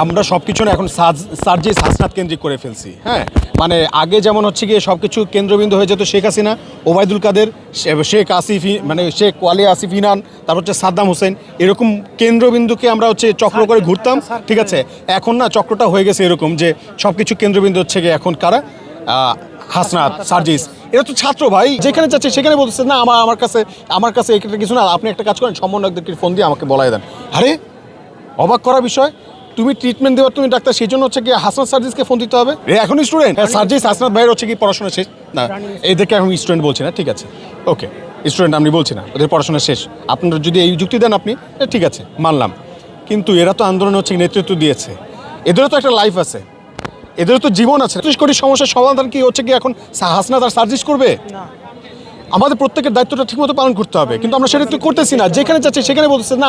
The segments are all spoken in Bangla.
আমরা সবকিছু না এখন সার্জিস হাসনাত কেন্দ্রিক করে ফেলছি। হ্যাঁ, মানে আগে যেমন হচ্ছে গিয়ে সবকিছু কেন্দ্রবিন্দু হয়ে যেত শেখ হাসিনা, ওবায়দুল কাদের, শেখ আসিফ, মানে শেখ ওয়ালি আসিফ ইনান, তারপর হচ্ছে সাদ্দাম হোসেন, এরকম কেন্দ্রবিন্দুকে আমরা হচ্ছে চক্র করে ঘুরতাম। ঠিক আছে, এখন না চক্রটা হয়ে গেছে এরকম যে সবকিছু কেন্দ্রবিন্দু হচ্ছে গিয়ে এখন কারা, হাসনাত, সার্জিস, এরা তো ছাত্র ভাই, যেখানে যাচ্ছে সেখানে বলতেছে না আমার কাছে এটা কিছু না, আপনি একটা কাজ করেন, সমন্বয়কদেরকে ফোন দিয়ে আমাকে বলাই দেন। আরে অবাক করা বিষয়, তুমি ট্রিটমেন্ট দেওয়ার তুমি ডাক্তার, সেই জন্য হচ্ছে কি হাসনাত সার্জিসকে ফোন দিতে হবে? এখন স্টুডেন্ট সার্জিস হাসনাত ভাইয়ের হচ্ছে কি পড়াশোনা শেষ না, এদেরকে এখন স্টুডেন্ট বলছি না। ঠিক আছে, ওকে, স্টুডেন্ট আমি বলছি না, ওদের পড়াশোনা শেষ। আপনারা যদি এই যুক্তি দেন আপনি, ঠিক আছে মানলাম, কিন্তু এরা তো আন্দোলনে হচ্ছে নেতৃত্ব দিয়েছে, এদেরও তো একটা লাইফ আছে, এদেরও তো জীবন আছে। 30 কোটি সমস্যার সমাধান কি হচ্ছে কি এখন হাসনাত আর সার্জিস করবে? আমাদের প্রত্যেকের দায়িত্বটা ঠিকমতো পালন করতে হবে, কিন্তু আমরা সেটা তো করতেছি না। যেখানে যাচ্ছে সেখানে বলতেছে না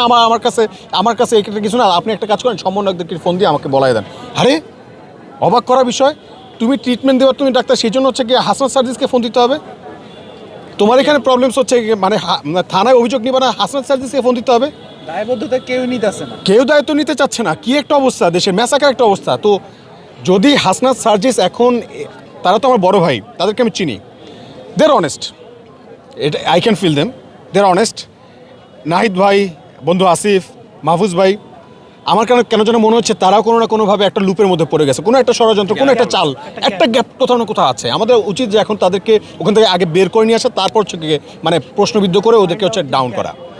আমার কাছে এটা কিছু না, আপনি একটা কাজ করেন, সমন্বয়কদেরকে ফোন দিয়ে আমাকে বলাই দেন। আরে অবাক করা বিষয়, তুমি ট্রিটমেন্ট দেওয়ার তুমি ডাক্তার, সেই জন্য হচ্ছে কি হাসনাত সার্জিসকে ফোন দিতে হবে? তোমার এখানে প্রবলেমস হচ্ছে মানে থানায় অভিযোগ নিবা না, হাসনাত সার্জিসকে ফোন দিতে হবে? দায়বদ্ধতা কেউ নিতেছে না, কেউ দায়িত্ব নিতে চাচ্ছে না। কি একটা অবস্থা, দেশের ম্যাসাকার একটা অবস্থা। তো যদি হাসনাত সার্জিস এখন, তারা তো আমার বড় ভাই, তাদেরকে আমি চিনি, দে আর অনেস্ট, এটা I can feel them, they are honest. Nahid ভাই, বন্ধু আসিফ, মাহফুজ ভাই, আমার কেন যেন মনে হচ্ছে তারাও কোনো না কোনোভাবে একটা লুপের মধ্যে পড়ে গেছে, কোনো একটা ষড়যন্ত্র, কোনো একটা চাল, একটা গ্যাপ কোথাও না কোথাও আছে। আমাদের উচিত যে এখন তাদেরকে ওখান থেকে আগে বের করে নিয়ে আসা, তারপর হচ্ছে মানে প্রশ্নবিদ্ধ করে ওদেরকে হচ্ছে ডাউন করা।